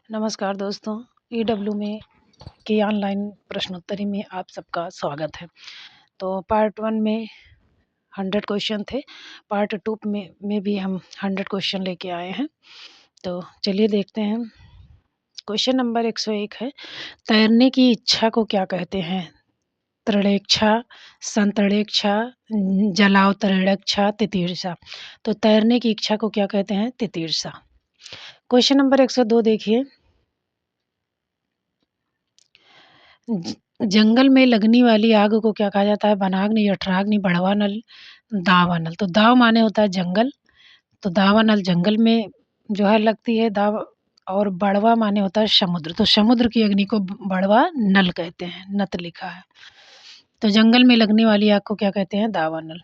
नमस्कार दोस्तों, ईडब्ल्यू में की ऑनलाइन प्रश्नोत्तरी में आप सबका स्वागत है। तो पार्ट 1 में 100 क्वेश्चन थे, पार्ट 2 में भी हम 100 क्वेश्चन लेके आए हैं। तो चलिए देखते हैं। क्वेश्चन नंबर 101 है, तैरने की इच्छा को क्या कहते हैं? तृणेच्छा, संतरणेच्छा, जलावतरणेच्छा, तितीर्षा। तो तैरने की इच्छा को क्या कहते हैं? तितीर्षा। क्वेश्चन नंबर 102 देखिए, जंगल में लगने वाली आग को क्या कहा जाता है? वनाग्नि, जठराग्नि, बढ़वानल, दावानल। तो दाव माने होता है जंगल, तो दावानल जंगल में जो है लगती है दाव, और बढ़वा माने होता है समुद्र, तो समुद्र की अग्नि को बढ़वा नल कहते हैं, नत लिखा है। तो जंगल में लगने वाली आग को क्या कहते हैं? दावानल।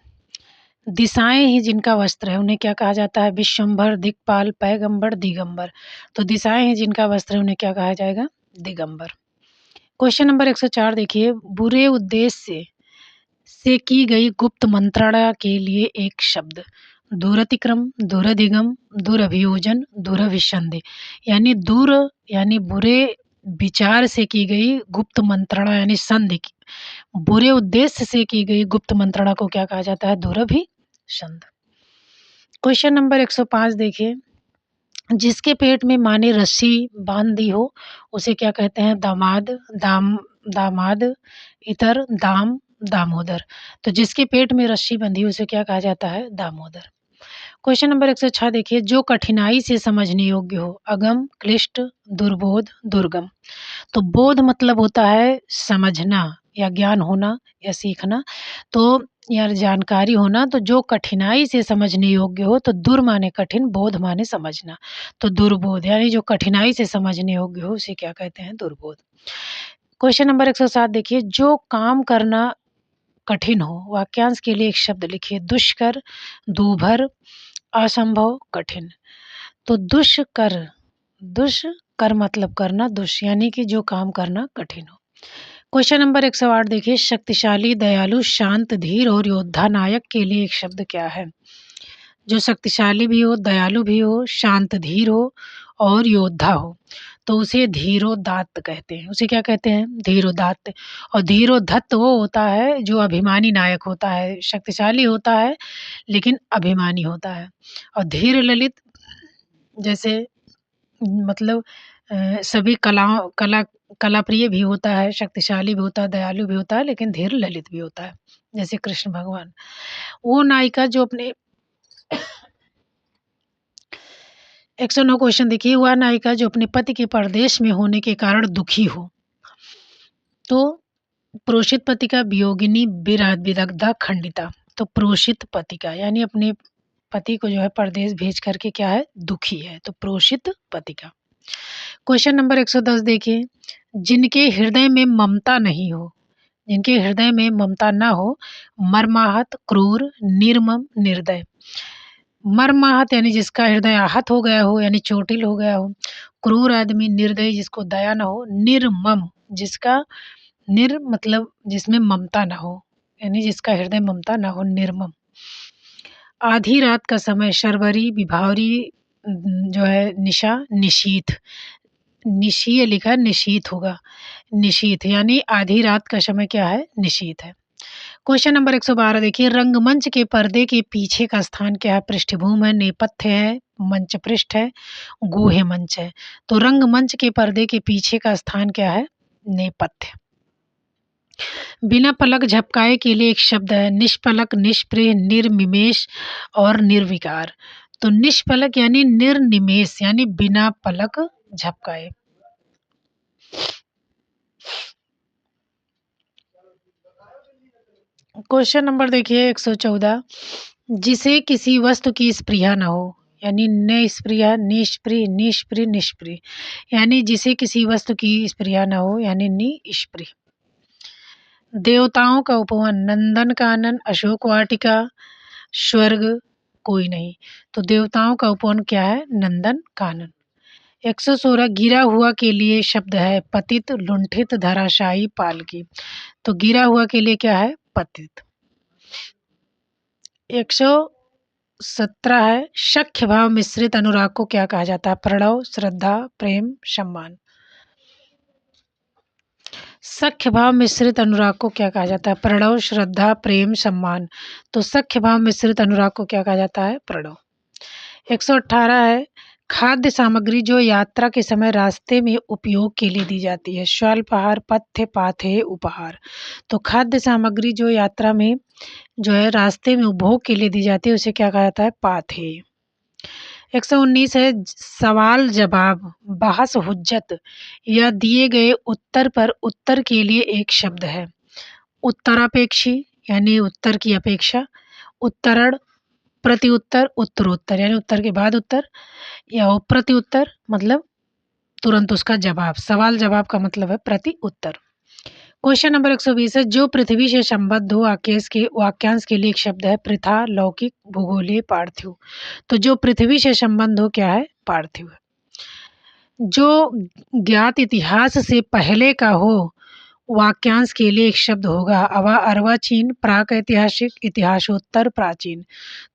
दिशाएं ही जिनका वस्त्र है उन्हें क्या कहा जाता है? विश्वम्भर, दिक्पाल, पैगंबर, दिगंबर। तो दिशाएं ही जिनका वस्त्र है उन्हें क्या कहा जाएगा? दिगंबर। क्वेश्चन नंबर 104 देखिए, बुरे उद्देश्य से की गई गुप्त मंत्रणा के लिए एक शब्द। दूरतिक्रम, दूरधिगम, दूरभियोजन, दूरभिसंधि। यानी दूर यानी बुरे विचार से की गई गुप्त मंत्रणा यानी संधि, बुरे उद्देश्य से की गई गुप्त मंत्रणा को क्या कहा जाता है? दूरभिसंधि। क्वेश्चन नंबर 105 देखिए, जिसके पेट में माँ ने रस्सी बांध दी हो उसे क्या कहते हैं? दामाद, दामाद, इतर, दाम, दामोदर। तो जिसके पेट में रस्सी बंधी उसे क्या कहा जाता है? दामोदर। क्वेश्चन नंबर 106 देखिए, जो कठिनाई से समझने योग्य हो। अगम, क्लिष्ट, दुर्बोध, दुर्गम। तो बोध मतलब होता है समझना या ज्ञान होना या सीखना, तो या जानकारी होना। तो जो कठिनाई से समझने योग्य हो, तो दुर माने कठिन, बोध माने समझना। तो दुर्बोध यानी जो कठिनाई से समझने योग्य हो उसे क्या कहते हैं? दुर्बोध। क्वेश्चन नंबर 107 देखिए, जो काम करना कठिन हो, वाक्यांश के लिए एक शब्द लिखिए। दुष्कर, दूभर, असंभव, कठिन। तो दुष्कर, दुष्कर मतलब करना, दुष यानी कि जो काम करना कठिन हो। क्वेश्चन नंबर 108 देखिए, शक्तिशाली, दयालु, शांत, धीर और योद्धा नायक के लिए एक शब्द क्या है? जो शक्तिशाली भी हो, दयालु भी हो, शांत धीर हो और योद्धा हो, तो उसे धीरोदात्त कहते हैं। उसे क्या कहते हैं? धीरोदात्त। और धीरोधत्त वो होता है जो अभिमानी नायक होता है, शक्तिशाली होता है लेकिन अभिमानी होता है। और धीर ललित जैसे मतलब सभी कला प्रिय भी होता है, शक्तिशाली भी होता है, दयालु भी होता है, लेकिन धीर ललित भी होता है, जैसे कृष्ण भगवान। वो नायिका जो अपने 109 क्वेश्चन देखिए, वह नायिका जो अपने पति के परदेश में होने के कारण दुखी हो। तो प्रोषित पति का वियोगिनी, विदग्धा, खंडिता। तो प्रोषित पति का यानी अपने पति को जो है परदेश भेज करके क्या है? दुखी है, तो प्रोषित पति का। क्वेश्चन नंबर 110 देखिए, जिनके हृदय में ममता नहीं हो, जिनके हृदय में ममता ना हो। मर्माहत, क्रूर, निर्मम, निर्दय। मर्माहत यानी जिसका हृदय आहत हो गया हो यानी चोटिल हो गया हो। क्रूर आदमी, निर्दयी जिसको दया ना हो। निर्मम जिसका मतलब जिसमें ममता ना हो, यानी जिसका हृदय ममता ना हो, निर्मम। आधी रात का समय, शर्वरी, विभावरी, जो है निशा, निशीथ। निशीय लिखा है, निशीथ होगा। निशीथ यानी आधी रात का समय क्या है? निशीथ है। क्वेश्चन नंबर 112 देखिए, रंगमंच के पर्दे के पीछे का स्थान क्या है? पृष्ठभूमि है, नेपथ्य है, मंच पृष्ठ है, गुह्य मंच है। तो रंगमंच के पर्दे के पीछे का स्थान क्या है? नेपथ्य। बिना पलक झपकाए के लिए एक शब्द है। निष्पलक, निष्प्रिय, निर्निमेष और निर्विकार। तो निष्पलक यानी निर्निमेष यानी बिना पलक झपकाए। क्वेश्चन नंबर देखिए 114, जिसे किसी वस्तु की स्पृहा न हो, यानी निस्पृहा, निष्प्रिय, निष्प्रिय, निष्प्रिय। यानी जिसे किसी वस्तु की स्पृहा न हो यानी निष्प्रिय। देवताओं का उपवन, नंदन कानन, अशोक वाटिका, स्वर्ग, कोई नहीं। तो देवताओं का उपवन क्या है? नंदन कानन। 116, गिरा हुआ के लिए शब्द है। पतित, लुंठित, धराशायी, पालकी। तो गिरा हुआ के लिए क्या है? पतित। 17 है, सख्य भाव मिश्रित अनुराग को क्या कहा जाता है? प्रणव, श्रद्धा, प्रेम, सम्मान। सख्य भाव मिश्रित अनुराग को क्या कहा जाता है? प्रणव, श्रद्धा, प्रेम, सम्मान। तो सख्य भाव मिश्रित अनुराग को क्या कहा जाता है? प्रणव। 118 है, खाद्य सामग्री जो यात्रा के समय रास्ते में उपयोग के लिए दी जाती है। स्वल्पाहार, पथ्य, पाथेय, उपहार। तो खाद्य सामग्री जो यात्रा में जो है रास्ते में उपभोग के लिए दी जाती है उसे क्या कहा जाता है? पाथेय। 119 है, सवाल जवाब, बहस हुज्जत या दिए गए उत्तर पर उत्तर के लिए एक शब्द है। उत्तरापेक्षी यानी उत्तर की अपेक्षा, उत्तरण, प्रत्युत्तर, उत्तरोत्तर यानी उत्तर के बाद उत्तर, या प्रत्युत्तर मतलब तुरंत उसका जवाब। सवाल जवाब का मतलब है प्रति उत्तर। क्वेश्चन नंबर 120 है, जो पृथ्वी से संबद्ध हो वाक्यांश के लिए एक शब्द है। पृथा, लौकिक, भूगोलीय, पार्थिव। तो जो पृथ्वी से संबंध हो क्या है? पार्थिव है। जो ज्ञात इतिहास से पहले का हो वाक्यांश के लिए एक शब्द होगा। अर्वाचीन, प्राक ऐतिहासिक, इतिहासोत्तर, प्राचीन।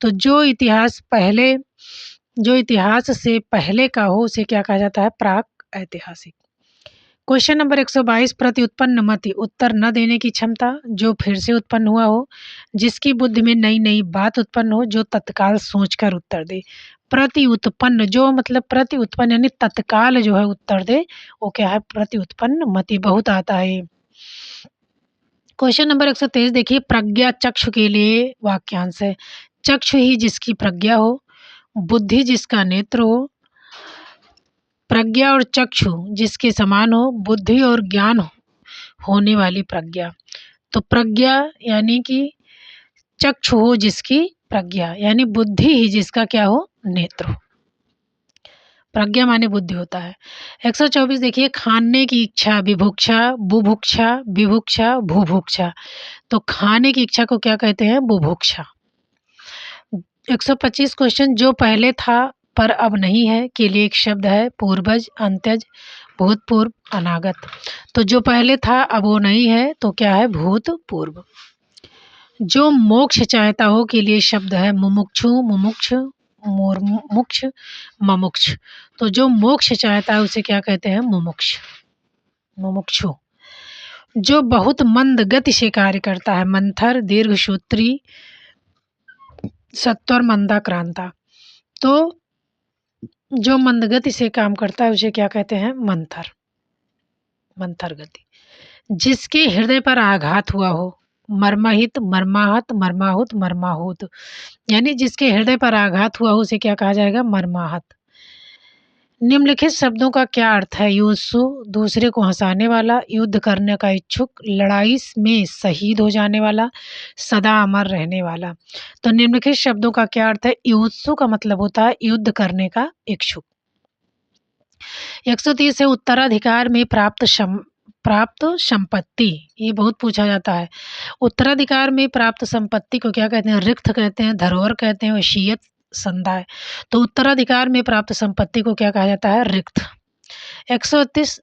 तो जो इतिहास से पहले का हो उसे क्या कहा जाता है? प्राक ऐतिहासिक। क्वेश्चन नंबर 122, प्रत्युत्पन्न मति, उत्तर न देने की क्षमता, जो फिर से उत्पन्न हुआ हो, जिसकी बुद्धि में नई नई बात उत्पन्न हो, जो तत्काल सोचकर उत्तर दे। प्रति उत्पन्न जो मतलब प्रति उत्पन्न यानी तत्काल जो है उत्तर दे वो क्या है? प्रति उत्पन्न मति। बहुत आता है। क्वेश्चन नंबर 123 देखिए, प्रज्ञा चक्षु के लिए वाक्यांश है। चक्षु ही जिसकी प्रज्ञा हो, बुद्धि जिसका नेत्र हो, प्रज्ञा और चक्षु जिसके समान हो, बुद्धि और ज्ञान होने वाली प्रज्ञा। तो प्रज्ञा यानी कि चक्षु हो जिसकी प्रज्ञा, यानी बुद्धि ही जिसका क्या हो? नेत्र हो। प्रज्ञा माने बुद्धि होता है। 124 देखिए, खाने की इच्छा, विभुक्षा, बुभुक्षा, विभुक्षा, भूभुक्षा। तो खाने की इच्छा को क्या कहते हैं? बुभुक्षा। 125 क्वेश्चन, जो पहले था पर अब नहीं है के लिए एक शब्द है। पूर्वज, अंत्यज, भूतपूर्व, अनागत। तो जो पहले था अब वो नहीं है तो क्या है? भूतपूर्व। जो मोक्ष चाहता हो के लिए शब्द है। मुमुक्षु, मुमुक्ष, मुमुक्ष, ममुक्ष। तो जो मोक्ष चाहता है उसे क्या कहते हैं? मुमुक्ष, मुमुक्षु। जो बहुत मंद गति से कार्य करता है। मंथर, दीर्घसूत्री, सत्वर, मंदा, क्रांता। तो जो मंदगति से काम करता है उसे क्या कहते हैं? मंथर, मंथर गति। जिसके हृदय पर आघात हुआ हो। मर्महित, मर्माहत, मर्माहुत, मर्माहुत। यानी जिसके हृदय पर आघात हुआ हो उसे क्या कहा जाएगा? मर्माहत। निम्नलिखित शब्दों का क्या अर्थ है? युत्सु, दूसरे को हंसाने वाला, युद्ध करने का इच्छुक, लड़ाई में शहीद हो जाने वाला, सदा अमर रहने वाला। तो निम्नलिखित शब्दों का क्या अर्थ है? युत्सु का मतलब होता है युद्ध करने का इच्छुक। 130 है, उत्तराधिकार में प्राप्त संपत्ति। ये बहुत पूछा जाता है। उत्तराधिकार में प्राप्त संपत्ति को क्या कहते हैं? रिक्त कहते हैं, धरोहर कहते हैं, वसीयत, संदाय। तो उत्तराधिकार में प्राप्त संपत्ति को क्या कहा जाता है? रिक्त। 131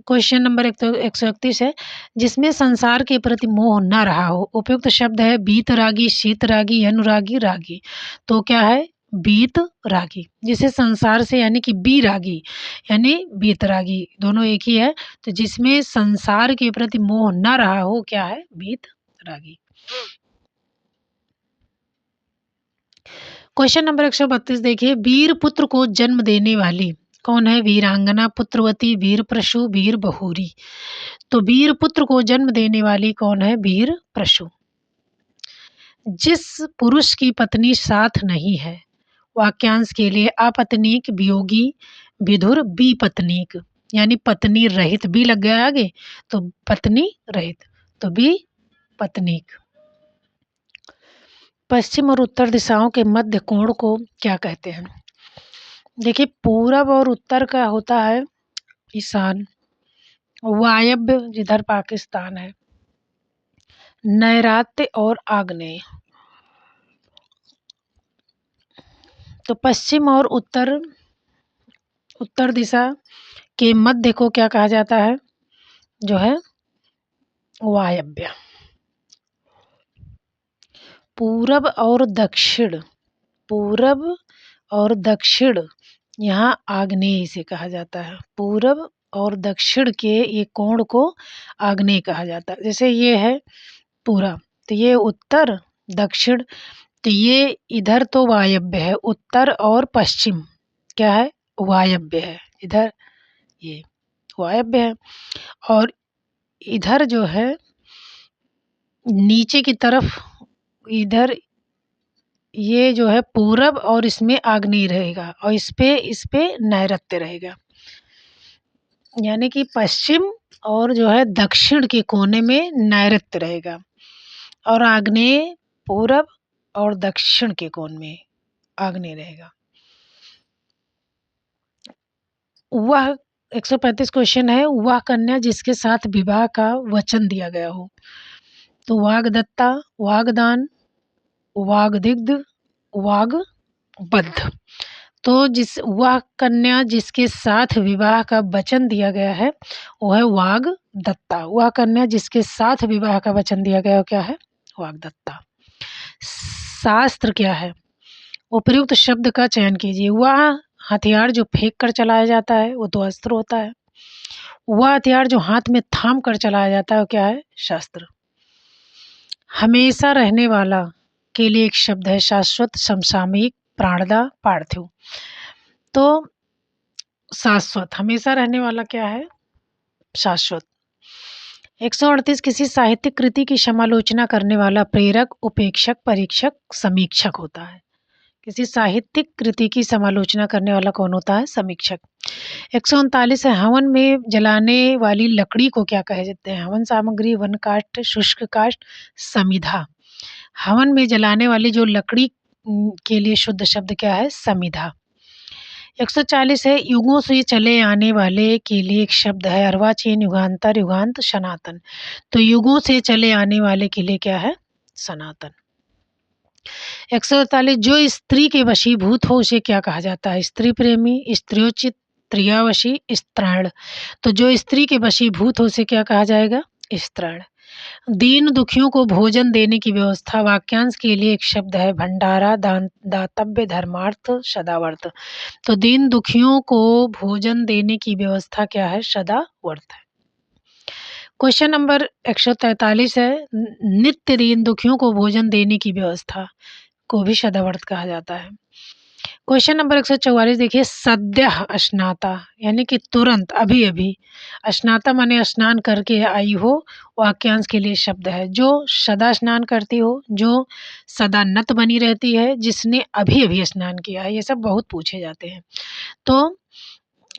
क्वेश्चन नंबर 131 है, जिसमें संसार के प्रति मोह न रहा हो। उपयुक्त शब्द है बीतरागी, शीतरागी, अनुरागी, रागी। तो क्या है? बीत रागी। जिसे संसार से यानी कि बीरागी यानी बीतरागी दोनों एक ही है। तो जिसमें संसार के प्रति मोह न रहा हो क्या है? बीत रागी। क्वेश्चन नंबर 132 देखिए, वीर पुत्र को जन्म देने वाली कौन है? वीरांगना, पुत्रवती, वीर प्रशु, वीर बहुरी। तो वीर पुत्र को जन्म देने वाली कौन है? वीर प्रशु। जिस पुरुष की पत्नी साथ नहीं है वाक्यांश के लिए अपत्नीक, वियोगी, विधुर, विपत्नीक। यानी पत्नी रहित, भी लग गया आगे तो पत्नी रहित, तो विपत्नीक। पश्चिम और उत्तर दिशाओं के मध्य कोण को क्या कहते हैं? देखिए, पूरब और उत्तर का होता है ईशान, वायव्य जिधर पाकिस्तान है, नैऋत्य और आग्नेय। तो पश्चिम और उत्तर दिशा के मध्य को क्या कहा जाता है? जो है वायव्य। पूरब और दक्षिण पूरब और दक्षिण, यहाँ आग्नेय इसे कहा जाता है। पूरब और दक्षिण के ये कोण को आग्नेय कहा जाता है। जैसे ये है पूरब, तो ये उत्तर, दक्षिण, तो ये इधर तो वायव्य है, उत्तर और पश्चिम क्या है, वायव्य है। इधर ये वायव्य है, और इधर जो है नीचे की तरफ, इधर ये जो है पूरब और इसमें आग्नेय रहेगा, और इस पे नैऋत्य रहेगा। यानी कि पश्चिम और जो है दक्षिण के कोने में नैऋत्य रहेगा, और आग्नेय पूरब और दक्षिण के कोण में आग्नेय रहेगा। वह 135 क्वेश्चन है, वह कन्या जिसके साथ विवाह का वचन दिया गया हो। तो वागदत्ता, वागदान, वागदिग्ध, वागबद्ध। तो वह कन्या जिसके साथ विवाह का वचन दिया गया है वो है वागदत्ता। वह कन्या जिसके साथ विवाह का वचन दिया गया है क्या है, वागदत्ता। शास्त्र क्या है, उपयुक्त शब्द का चयन कीजिए। वह हथियार जो फेंक कर चलाया जाता है वो तो अस्त्र होता है। वह हथियार जो हाथ में थाम कर चलाया जाता है वो क्या है, शस्त्र। हमेशा रहने वाला के लिए एक शब्द है शाश्वत, समसामयिक, प्राणदा, पार्थिव। तो शाश्वत, हमेशा रहने वाला क्या है, शाश्वत। 138 किसी साहित्यिक कृति की समालोचना करने वाला प्रेरक, उपेक्षक, परीक्षक, समीक्षक होता है। किसी साहित्यिक कृति की समालोचना करने वाला कौन होता है, समीक्षक। 139 है, हवन में जलाने वाली लकड़ी को क्या कहे जाते हैं। हवन सामग्री, वन काष्ठ, शुष्क काष्ठ, समिधा। हवन में जलाने वाली जो लकड़ी के लिए शुद्ध शब्द क्या है, समिधा। 140 है, युगों से चले आने वाले के लिए एक शब्द है अर्वाचीन, युगांतर, युगांत, सनातन। तो युगों से चले आने वाले के लिए क्या है, सनातन। 148 जो स्त्री के वशीभूत हो उसे क्या कहा जाता है, स्त्री प्रेमी, स्त्रियोचित, स्त्रियावशी, स्त्रैण। तो जो स्त्री के वशीभूत हो उसे क्या कहा जाएगा, स्त्रैण। दीन दुखियों को भोजन देने की व्यवस्था, वाक्यांश के लिए एक शब्द है भंडारा, दातव्य, धर्मार्थ, सदावर्त। तो दीन दुखियों को भोजन देने की व्यवस्था क्या है, सदावर्त है। क्वेश्चन नंबर 143 है, नित्य दीन दुखियों को भोजन देने की व्यवस्था को भी सदावर्त कहा जाता है। क्वेश्चन नंबर 144 देखिए, सद्य स्नाता यानी कि तुरंत, अभी अभी। स्नाता माने स्नान करके आई हो, वाक्यांश के लिए शब्द है जो सदा स्नान करती हो, जो सदा नत बनी रहती है, जिसने अभी अभी स्नान किया है। ये सब बहुत पूछे जाते हैं। तो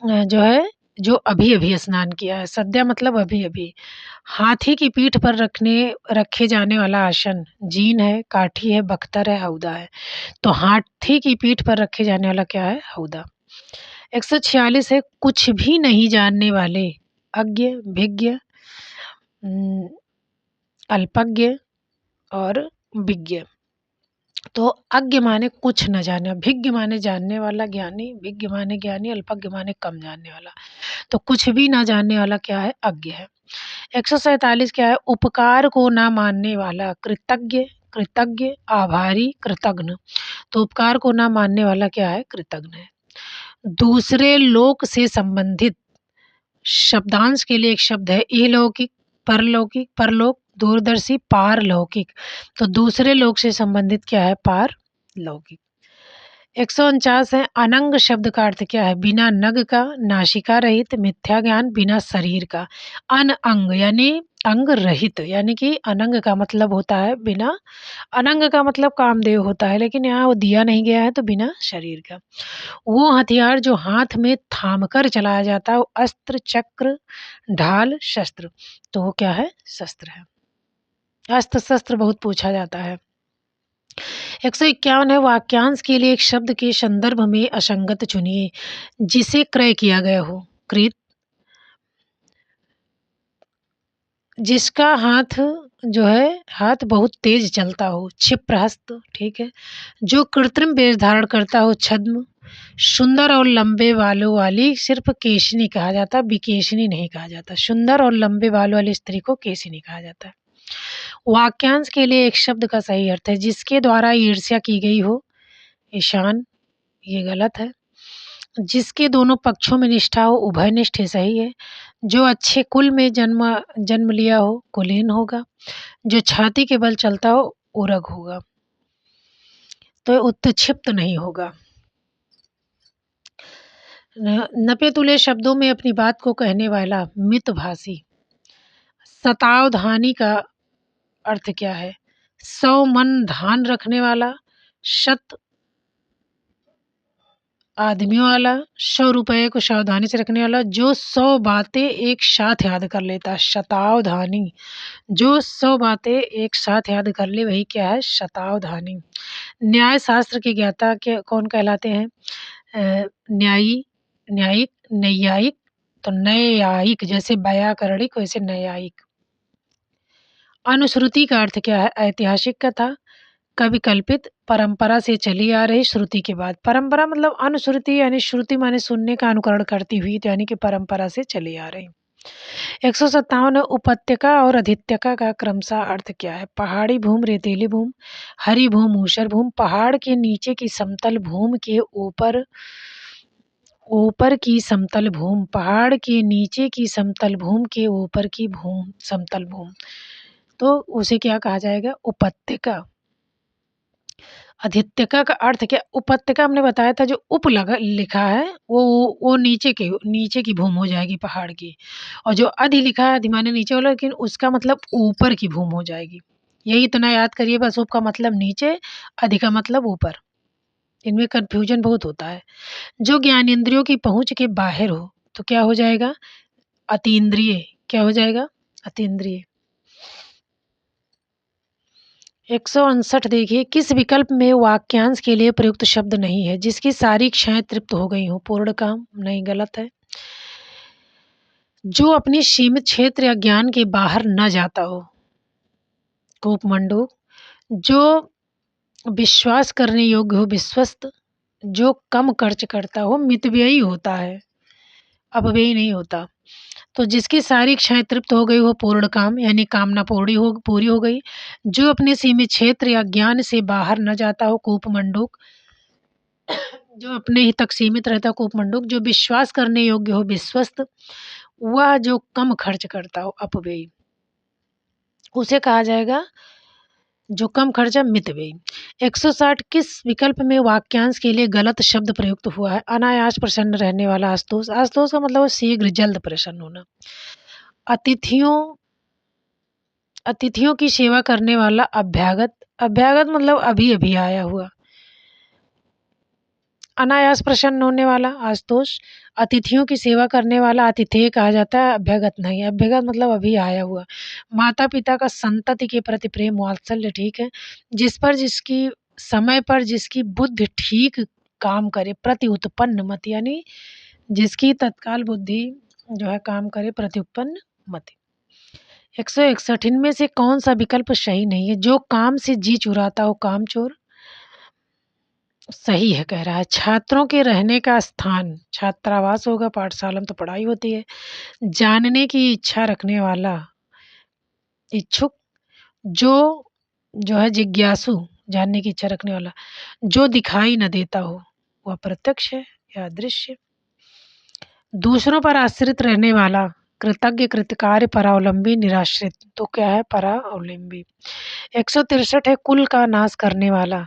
जो है जो अभी अभी स्नान किया है, सद्या मतलब अभी अभी। हाथी की पीठ पर रखे जाने वाला आसन जीन है, काठी है, बख्तर है, हौदा है। तो हाथी की पीठ पर रखे जाने वाला क्या है, हौदा। 146 है, कुछ भी नहीं जानने वाले, अज्ञ, भिज्ञ, अल्पज्ञ और विज्ञ। तो अज्ञ माने कुछ न जाने, भिज्ञ माने जानने वाला, ज्ञानी, विज्ञ माने ज्ञानी, अल्पज्ञ माने कम जानने वाला। तो कुछ भी ना जानने वाला क्या है, अज्ञ है। 147 क्या है, उपकार को ना मानने वाला, कृतज्ञ, कृतज्ञ, आभारी, कृतघ्न। तो उपकार को ना मानने वाला क्या है, कृतघ्न है। दूसरे लोक से संबंधित शब्दांश के लिए एक शब्द है इहलौकिक, परलौकिक, परलोक, दूरदर्शी, पारलौकिक। तो दूसरे लोक से संबंधित क्या है, पारलौकिक। 149 है, अनंग शब्द का अर्थ क्या है, बिना नग का, नासिका रहित, मिथ्या ज्ञान, बिना शरीर का। अन अंग यानी अंग रहित, यानी कि अनंग का मतलब होता है बिना, अनंग का मतलब कामदेव होता है, लेकिन यहाँ वो दिया नहीं गया है तो बिना शरीर का। वो हथियार जो हाथ में थाम कर चलाया जाता है वो अस्त्र, चक्र, ढाल, शस्त्र। तो वो क्या है, शस्त्र है। अस्त्र शस्त्र बहुत पूछा जाता है। 151 है, वाक्यांश के लिए एक शब्द के संदर्भ में असंगत चुनिए जिसे क्रय किया गया हो। कृत, जिसका हाथ जो है हाथ बहुत तेज चलता हो, क्षिप्रहस्त, ठीक है। जो कृत्रिम वेश धारण करता हो, छद्म। सुंदर और लंबे बालों वाली सिर्फ केशनी कहा जाता, विकेशनी नहीं कहा जाता। सुंदर और लंबे बालों वाली स्त्री को केशनी कहा जाता है। वाक्यांश के लिए एक शब्द का सही अर्थ है जिसके द्वारा ईर्ष्या की गई हो, ईशान, ये गलत है। जिसके दोनों पक्षों में निष्ठा हो उभयनिष्ठ, ये सही है। जो अच्छे कुल में जन्म लिया हो कुलीन होगा। जो छाती के बल चलता हो उरग होगा। तो ये उत्क्षिप्त नहीं होगा। नपे तुले शब्दों में अपनी बात को कहने वाला मितभाषी। शतावधानी का अर्थ क्या है? 100 मन धान रखने वाला, शत आदमियों वाला, 100 रुपए को सावधानी से रखने वाला, जो 100 बातें एक साथ याद कर लेता है, शतावधानी। जो 100 बातें एक साथ याद कर ले वही क्या है? शतावधानी। न्याय शास्त्र के ज्ञाता के कौन कहलाते हैं? न्यायी, न्यायिक, नैयायिक। तो नैयायिक, जैसे वैयाकरणिक वैसे नैयायिक। अनुश्रुति का अर्थ क्या है? ऐतिहासिक कथा, कविकल्पित, परंपरा से चली आ रही, श्रुति के बाद। परंपरा मतलब अनुश्रुति, यानी श्रुति माने सुनने का अनुकरण करती हुई, तो यानी कि परंपरा से चली आ रही। 157 उपत्यका और अधित्यका का क्रमशः अर्थ क्या है? पहाड़ी भूमि, रेतीली भूमि, हरी भूमि, ऊसर भूमि, पहाड़ के नीचे की समतल भूमि के ऊपर ऊपर की समतल भूमि, पहाड़ के नीचे की समतल भूमि के ऊपर की भूमि, समतल भूमि। तो उसे क्या कहा जाएगा? उपत्यका। अधित्यका का अर्थ क्या? उपत्यका हमने बताया था, जो उप लगा लिखा है वो नीचे की भूमि हो जाएगी पहाड़ की, और जो अधि लिखा है, अधि माने नीचे वाला, लेकिन उसका मतलब ऊपर की भूमि हो जाएगी। यही इतना याद करिए बस, उप का मतलब नीचे, अधि का मतलब ऊपर। इनमें कन्फ्यूजन बहुत होता है। जो ज्ञानेंद्रियों की पहुँच के बाहर हो तो क्या हो जाएगा? अतीन्द्रिय। क्या हो जाएगा? अतीन्द्रिय। 159 देखिए, किस विकल्प में वाक्यांश के लिए प्रयुक्त शब्द नहीं है? जिसकी सारी इच्छाएं तृप्त हो गई हो। पूर्ण काम नहीं, गलत है। जो अपनी सीमित क्षेत्र या ज्ञान के बाहर न जाता हो, कूपमंडूक। जो विश्वास करने योग्य हो, विश्वस्त। जो कम खर्च करता हो, मितव्ययी होता है, अपव्ययी नहीं होता। तो जिसकी सारी इच्छाएं तृप्त हो गई वो पूर्ण काम, यानी कामना पूरी हो गई। जो अपने सीमित क्षेत्र या ज्ञान से बाहर न जाता हो, कूपमंडूक। जो अपने ही तक सीमित रहता हो, कूपमंडूक। जो विश्वास करने योग्य हो, विश्वस्त। वह जो कम खर्च करता हो, अपव्ययी, उसे कहा जाएगा जो कम खर्चा, मितव्ययी। 160 किस विकल्प में वाक्यांश के लिए गलत शब्द प्रयुक्त हुआ है? अनायास प्रसन्न रहने वाला, आशुतोष। आशुतोष का मतलब शीघ्र जल्द प्रसन्न होना। अतिथियों अतिथियों की सेवा करने वाला, अभ्यागत। अभ्यागत मतलब अभी अभी आया हुआ। अनायास प्रसन्न होने वाला, आशुतोष। अतिथियों की सेवा करने वाला आतिथेय कहा जाता है, अभ्यागत नहीं। अभ्यागत मतलब अभी आया हुआ। माता पिता का संतति के प्रति प्रेम, वात्सल्य, ठीक है। जिस पर जिसकी समय पर जिसकी बुद्धि ठीक काम करे, प्रति उत्पन्न मत, यानी जिसकी तत्काल बुद्धि जो है काम करे, प्रति उत्पन्न मत। 161 इनमें से कौन सा विकल्प सही नहीं है? जो काम से जी चुराता हो, कामचोर। सही है, कह रहा है। छात्रों के रहने का स्थान, छात्रावास होगा, पाठशाला में तो पढ़ाई होती है। जानने की इच्छा रखने वाला, इच्छुक। जो जो है जिज्ञासु, जानने की इच्छा रखने वाला। जो दिखाई न देता हो, वह प्रत्यक्ष है या अदृश्य। दूसरों पर आश्रित रहने वाला, कृतज्ञ, कृतकार्य, परावलंबी, निराश्रित। तो क्या है? परावलंबी। 163 है, कुल का नाश करने वाला।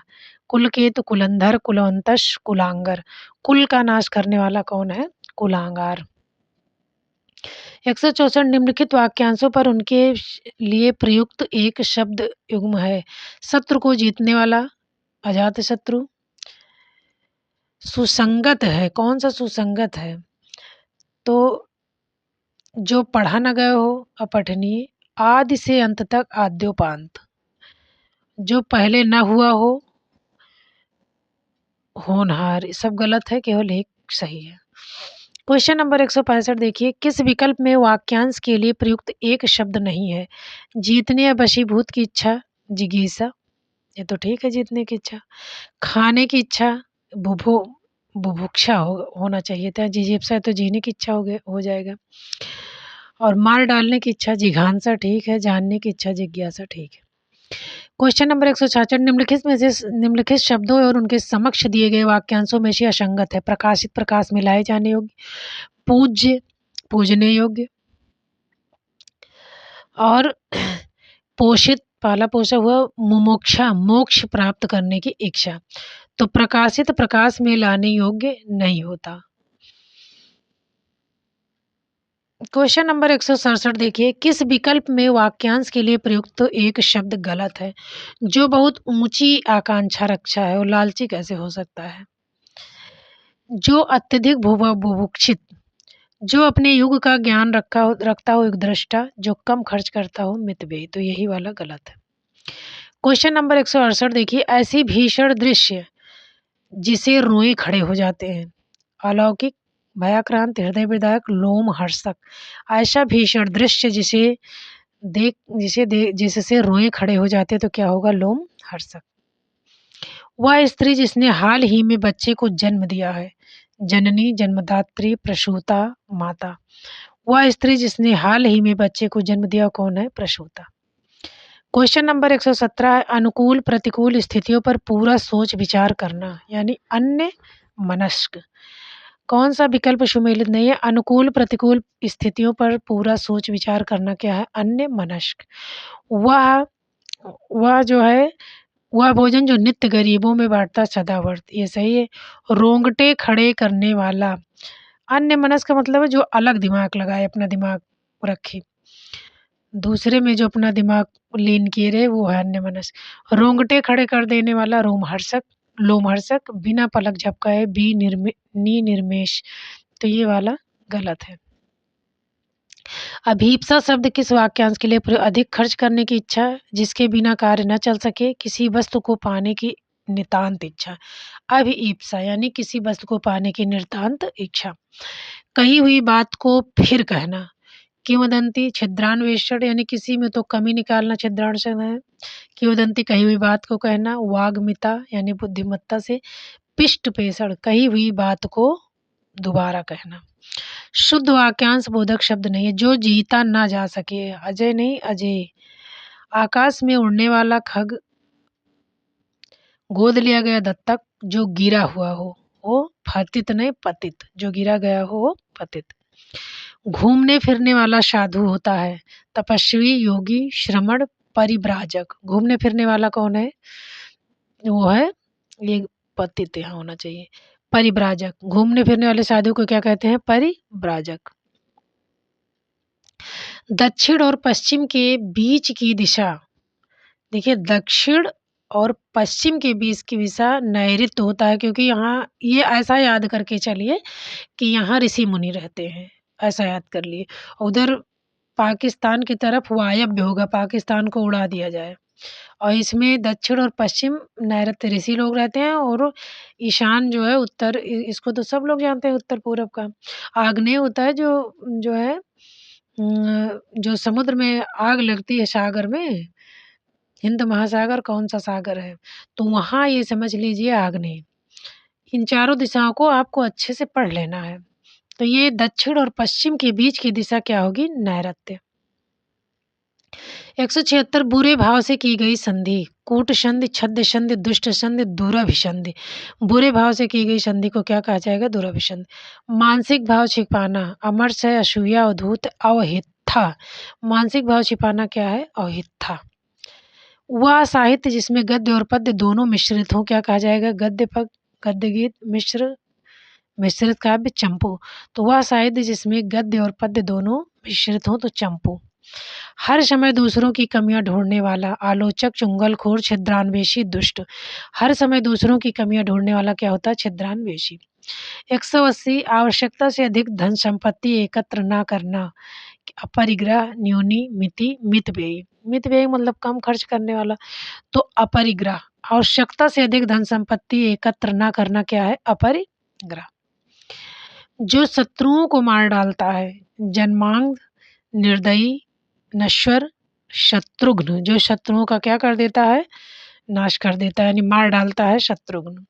कुलकेतु, कुलंधर, कुलवंतश, कुलांगर। कुल का नाश करने वाला कौन है? कुलांगार। 164 निम्नलिखित वाक्यांशों पर उनके लिए प्रयुक्त एक शब्द युग्म है। शत्रु को जीतने वाला, अजात शत्रु। सुसंगत है, कौन सा सुसंगत है? तो जो पढ़ा न गए हो, अपठनीय। आदि से अंत तक, आद्योपांत। जो पहले न हुआ हो, होनहार। ये सब गलत है, केवल एक सही है। क्वेश्चन नंबर 165 देखिए, किस विकल्प में वाक्यांश के लिए प्रयुक्त एक शब्द नहीं है? जीतने या वशीभूत की इच्छा, जिगीसा। ये तो ठीक है, जीतने की इच्छा। खाने की इच्छा, बुभु बुभुक्षा होना चाहिए था। जिजीप्सा है तो जीने की इच्छा हो जाएगा। और मार डालने की इच्छा, जिघांसा, ठीक है। जानने की इच्छा, जिज्ञासा, ठीक है। क्वेश्चन नंबर 166, निम्नलिखित शब्दों और उनके समक्ष दिए गए वाक्यांशों में से असंगत है। प्रकाशित, प्रकाश में लाए जाने योग्य, पूज्य, पूजने योग्य, और पोषित, पाला पोषा हुआ, मुमुक्षा, मोक्ष प्राप्त करने की इच्छा। तो प्रकाशित प्रकाश में लाने योग्य नहीं होता। क्वेश्चन नंबर 167 देखिए, किस विकल्प में वाक्यांश के लिए प्रयुक्त एक शब्द गलत है? जो बहुत ऊंची आकांक्षा रक्षा है, वो लालची कैसे हो सकता है? जो अत्यधिक बुभुक्षित, जो अपने युग का ज्ञान रखता हो एक दृष्टा, जो कम खर्च करता हो मितव्ययी। तो यही वाला गलत है। क्वेश्चन नंबर 168 देखिए, ऐसी भीषण दृश्य जिसे रोए खड़े हो जाते हैं। अलौकिक, भयाक्रांत, हृदय विदारक, लोम हर्षक। ऐसा भीषण दृश्य जिससे रोए खड़े हो जाते हैं, तो क्या होगा? लोम हर्षक। वह स्त्री जिसने हाल ही में बच्चे को जन्म दिया है। जननी, जन्मदात्री, प्रसूता, माता। वह स्त्री जिसने हाल ही में बच्चे को जन्म दिया कौन है? प्रसूता। क्वेश्चन नंबर 117, अनुकूल प्रतिकूल स्थितियों पर पूरा सोच विचार करना, यानी अन्य मनस्क। कौन सा विकल्प सुमेलित नहीं है? अनुकूल प्रतिकूल स्थितियों पर पूरा सोच विचार करना क्या है? अन्य मनस्क। वह वह जो है, वह भोजन जो नित्य गरीबों में बांटता सदाव्रत, ये सही है। रोंगटे खड़े करने वाला, अन्य मनस्क का मतलब है जो अलग दिमाग लगाए, अपना दिमाग रखे, दूसरे में जो अपना दिमाग लीन किए रहे, वो है अन्य मनस्क। रोंगटे खड़े कर देने वाला रोमहर्षक, लोमहर्षक, बिना पलक झपकाए निर्मेश। तो ये वाला गलत है। अभीप्सा शब्द किस वाक्यांश के लिए अधिक खर्च करने की इच्छा, जिसके बिना कार्य न चल सके, किसी वस्तु को पाने की नितांत इच्छा। अभिईप्सा यानी किसी वस्तु को पाने की नितांत इच्छा। कही हुई बात को फिर कहना। किंवदंती, छिद्रान्वेषण यानी किसी में तो कमी निकालना छिद्रान्वेषण है। किंवदंती कही हुई बात को कहना। वाग्मिता यानी बुद्धिमत्ता से। पिष्ट पेषण कही हुई बात को दोबारा कहना। शुद्ध वाक्यांश बोधक शब्द नहीं है। जो जीता ना जा सके, अजय नहीं अजय। आकाश में उड़ने वाला खग, गोद लिया गया दत्तक, जो गिरा हुआ हो वो फतित नहीं पतित, जो गिरा गया हो वो पतित। घूमने फिरने वाला साधु होता है। तपस्वी, योगी, श्रमण, परिव्राजक। घूमने फिरने वाला कौन है? वो है, ये पतित यहाँ होना चाहिए। परिव्राजक, घूमने फिरने वाले साधु को क्या कहते हैं? परिव्राजक। दक्षिण और पश्चिम के बीच की दिशा, देखिए दक्षिण और पश्चिम के बीच की दिशा नैऋत्य होता है, क्योंकि यहाँ ये ऐसा याद करके चलिए कि यहाँ ऋषि मुनि रहते हैं, ऐसा याद कर लिए। उधर पाकिस्तान की तरफ वायव्य होगा, पाकिस्तान को उड़ा दिया जाए। और इसमें दक्षिण और पश्चिम नैऋत्य ऋषि लोग रहते हैं, और ईशान जो है उत्तर, इसको तो सब लोग जानते हैं, उत्तर पूरब का। आग्नेय होता है जो है जो समुद्र में आग लगती है, सागर में, हिंद महासागर कौन सा सागर है, तो वहाँ ये समझ लीजिए आग्नेय। इन चारों दिशाओं को आपको अच्छे से पढ़ लेना है। तो ये दक्षिण और पश्चिम के बीच की दिशा क्या होगी? नैऋत्य। 176, बुरे भाव से की गई संधि। कूट संधि, छद्म संधि, दुष्ट संधि, दुरभिसंधि। बुरे भाव से की गई संधि को क्या कहा जाएगा? दुरभिसंधि। मानसिक भाव छिपाना, अमर्ष है, असूया, अधूत, अवहिथा। मानसिक भाव छिपाना क्या है? अवहिथा। वह साहित्य जिसमें गद्य और पद्य दोनों मिश्रित हों, क्या कहा जाएगा? गद्य पद, गद्य गीत, मिश्रित काव्य, चंपू। तो वह साहित्य जिसमें गद्य और पद्य दोनों मिश्रित हों, तो चंपू। हर समय दूसरों की कमियां ढूंढने वाला, आलोचक, चुंगलखोर, छिद्रान्वेषी, दुष्ट। हर समय दूसरों की कमियां ढूंढने वाला क्या होता है? छिद्रान्वेषी। 180, आवश्यकता से अधिक धन संपत्ति एकत्र ना करना। अपरिग्रह, न्यूनी, मिति, मितव्ययी। मितव्ययी मतलब कम खर्च करने वाला। तो अपरिग्रह, आवश्यकता से अधिक धन संपत्ति एकत्र ना करना क्या है? अपरिग्रह। जो शत्रुओं को मार डालता है। जन्मांग, निर्दयी, नश्वर, शत्रुघ्न। जो शत्रुओं का क्या कर देता है? नाश कर देता है, यानी मार डालता है, शत्रुघ्न।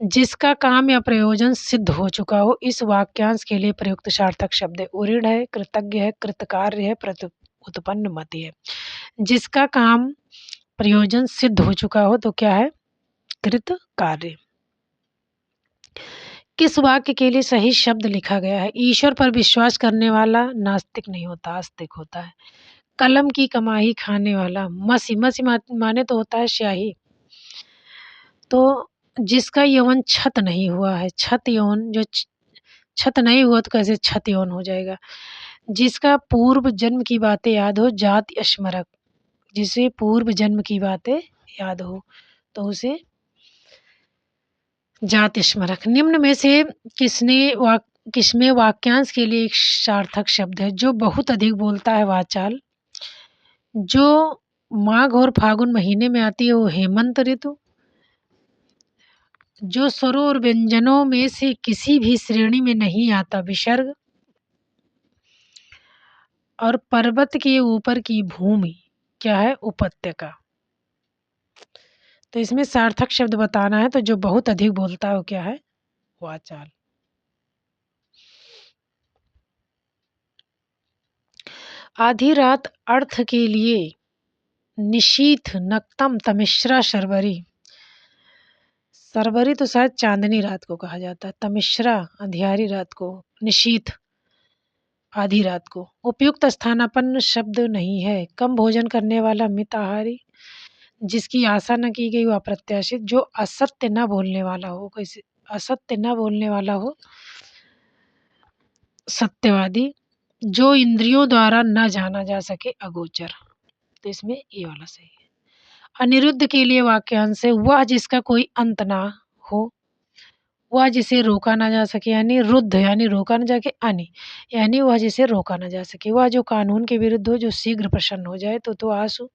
जिसका काम या प्रयोजन सिद्ध हो चुका हो। इस वाक्यांश के लिए प्रयुक्त सार्थक शब्द है। उऋण है, कृतज्ञ है, कृतकार्य है, उत्पन्न मति है। जिसका काम प्रयोजन सिद्ध हो चुका हो तो क्या है? कृत कार्य। किस वाक्य के लिए सही शब्द लिखा गया है? ईश्वर पर विश्वास करने वाला नास्तिक नहीं होता, आस्तिक होता है। कलम की कमाई खाने वाला मसी, मसी माने तो होता है स्याही। तो जिसका यौवन छत नहीं हुआ है, छत यौन जो छत नहीं हुआ तो कैसे छत यौन हो जाएगा? जिसका पूर्व जन्म की बातें याद हो, जाति स्मरक। जिसे पूर्व जन्म की बातें याद हो तो उसे जाति स्मरक। निम्न में से किसमें वाक्यांश के लिए एक सार्थक शब्द है? जो बहुत अधिक बोलता है वाचाल। जो माघ और फागुन महीने में आती है वो हेमंत ऋतु। जो स्वरों और व्यंजनों में से किसी भी श्रेणी में नहीं आता विसर्ग। और पर्वत के ऊपर की भूमि क्या है? उपत्यका। तो इसमें सार्थक शब्द बताना है तो जो बहुत अधिक बोलता है वो क्या है? वाचाल। आधी रात अर्थ के लिए निशीथ नक्तम तमिश्रा शर्वरी। सरवरी तो शायद चांदनी रात को कहा जाता है, तमिश्रा अंधियारी रात को, निशीथ आधी रात को। उपयुक्त स्थानापन्न शब्द नहीं है। कम भोजन करने वाला मिताहारी। जिसकी आशा न की गई वो अप्रत्याशित। जो असत्य न बोलने वाला हो, कैसे असत्य न बोलने वाला हो, सत्यवादी। जो इंद्रियों द्वारा न जाना जा सके, अगोचर। तो इसमें ये वाला सही है। अनिरुद्ध के लिए वाक्यांश है वह जिसका कोई अंत ना हो, वह जिसे रोका ना जा सके, यानी रुद्ध यानी रोका ना जाके, अनि यानी वह जिसे रोका ना जा सके, वह जो कानून के विरुद्ध हो, जो शीघ्र प्रसन्न हो जाए तो आंसू।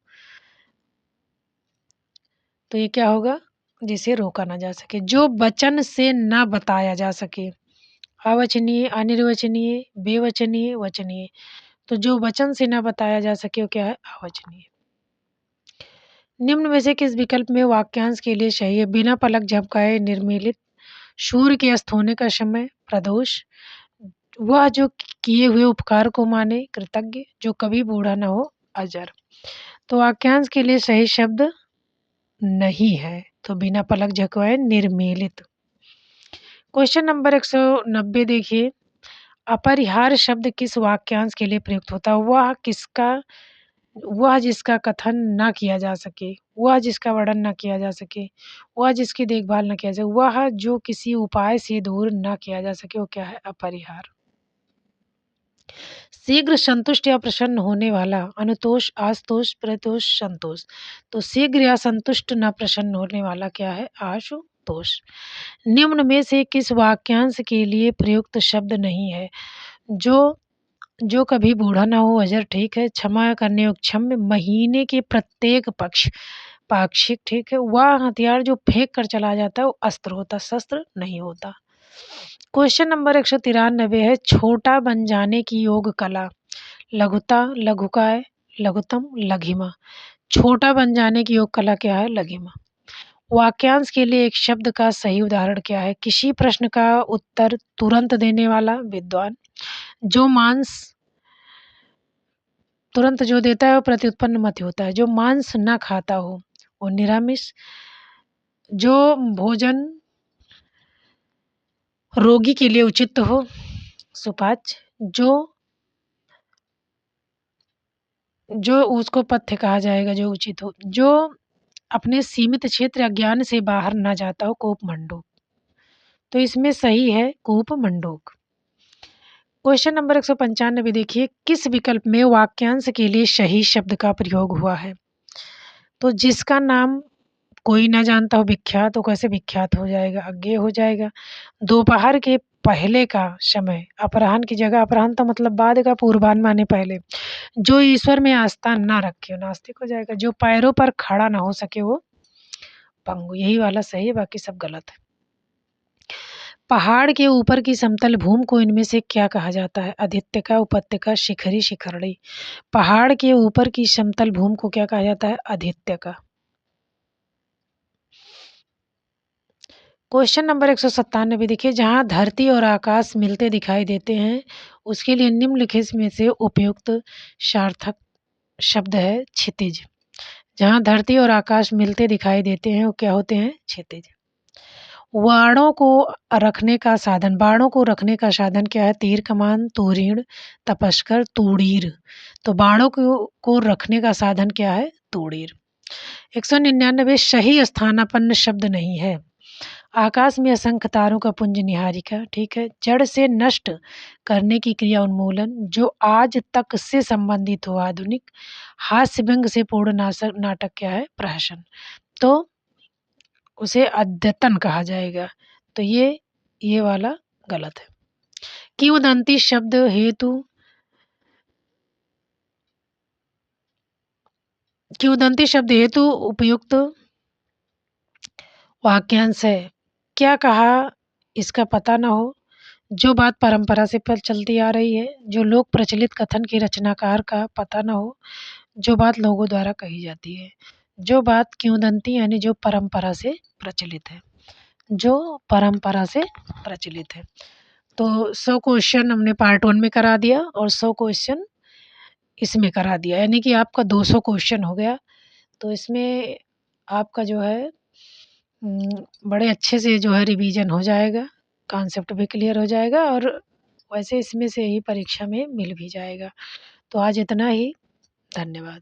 तो ये क्या होगा? जिसे रोका ना जा सके। जो वचन से ना बताया जा सके, अवचनीय, अनिर्वचनीय, बेवचनीय, वचनीय। तो जो वचन से ना बताया जा सके वो क्या है? अवचनीय। निम्न में से किस विकल्प में वाक्यांश के लिए सही है? बिना पलक झपकाए निर्मिलित। सूर्य के अस्त होने का समय, प्रदोष। वह जो किए हुए उपकार को माने, कृतज्ञ। जो कभी बूढ़ा न हो, अजर। तो वाक्यांश के लिए सही शब्द नहीं है तो बिना पलक झपकाए निर्मिलित। क्वेश्चन नंबर 190 देखिए। अपरिहार्य शब्द किस वाक्यांश के लिए प्रयुक्त होता है? वह जिसका कथन ना किया जा सके, वह जिसका वर्णन ना किया जा सके, वह जिसकी देखभाल ना किया जाए, वह जो किसी उपाय से दूर ना किया जा सके, वो क्या है? अपरिहार्य। शीघ्र संतुष्ट या प्रसन्न होने वाला, अनुतोष, आशुतोष, प्रतोष, संतोष। तो शीघ्र या संतुष्ट न प्रसन्न होने वाला क्या है? आशुतोष। निम्न में से किस वाक्यांश के लिए प्रयुक्त शब्द नहीं है? जो कभी बूढ़ा ना हो, अजर ठीक है। क्षमा करने योग्य, क्षम्य। महीने के प्रत्येक पक्ष, पाक्षिक ठीक है। वह हथियार जो फेंक कर चला जाता है वो अस्त्र होता, शस्त्र नहीं होता। क्वेश्चन नंबर 193 है। छोटा बन जाने की योग कला, लघुता, लघुकाय, लघुतम, लघिमा। छोटा बन जाने की योग कला क्या है? लघिमा। वाक्यांश के लिए एक शब्द का सही उदाहरण क्या है? किसी प्रश्न का उत्तर तुरंत देने वाला, विद्वान। जो मांस तुरंत जो देता है वो प्रत्युत्पन्न मत होता है। जो मांस ना खाता हो वो निरामिष। जो भोजन रोगी के लिए उचित हो, सुपाच्य। जो उसको पथ्य कहा जाएगा जो उचित हो। जो अपने सीमित क्षेत्र या ज्ञान से बाहर ना जाता हो, कोपमंडूक। तो इसमें सही है कोपमंडूक। क्वेश्चन नंबर 195 देखिए। किस विकल्प में वाक्यांश के लिए सही शब्द का प्रयोग हुआ है? तो जिसका नाम कोई ना जानता हो, विख्यात हो, कैसे विख्यात हो जाएगा? अज्ञेय हो जाएगा। दोपहर के पहले का समय, अपराह्न की जगह, अपराह्न तो मतलब बाद का, पूर्वाह्न माने पहले। जो ईश्वर में आस्था ना रखे वो नास्तिक हो जाएगा। जो पैरों पर खड़ा ना हो सके वो पंगु। यही वाला सही है, बाकी सब गलत है। पहाड़ के ऊपर की समतल भूमि को इनमें से क्या कहा जाता है? अधित्यका, उपत्यका, शिखरी, शिखरणी। पहाड़ के ऊपर की समतल भूमि को क्या कहा जाता है? अधित्यका। क्वेश्चन नंबर 197 देखिए। जहाँ धरती और आकाश मिलते दिखाई देते हैं उसके लिए निम्नलिखित में से उपयुक्त सार्थक शब्द है क्षितिज। जहाँ धरती और आकाश मिलते दिखाई देते हैं वो क्या होते हैं? क्षितिज। बाणों को रखने का साधन क्या है? तीर कमान, तूरीण, तपस्कर, तूणीर। तो बाणों को रखने का साधन क्या है? तूणीर। 199 सही स्थानापन्न शब्द नहीं है। आकाश में असंख्य तारों का पुंज निहारिका, ठीक है। जड़ से नष्ट करने की क्रिया उन्मूलन, जो आज तक से संबंधित हो आधुनिक। हास्य व्यंग से पूर्ण नाटक क्या है? प्रहसन। तो उसे अद्यतन कहा जाएगा। तो ये वाला गलत है। किंवदंती शब्द हेतु किंवदंती शब्द हेतु उपयुक्त वाक्यांश है। क्या कहा इसका पता ना हो, जो बात परंपरा से चलती आ रही है, जो लोक प्रचलित कथन के रचनाकार का पता ना हो, जो बात लोगों द्वारा कही जाती है। जो बात किंवदंती यानी जो परंपरा से प्रचलित है, जो परंपरा से प्रचलित है। तो 100 क्वेश्चन हमने पार्ट 1 में करा दिया और 100 क्वेश्चन इसमें करा दिया, यानी कि आपका 200 क्वेश्चन हो गया। तो इसमें आपका जो है बड़े अच्छे से जो है रिवीजन हो जाएगा, कॉन्सेप्ट भी क्लियर हो जाएगा और वैसे इसमें से ही परीक्षा में मिल भी जाएगा। तो आज इतना ही, धन्यवाद।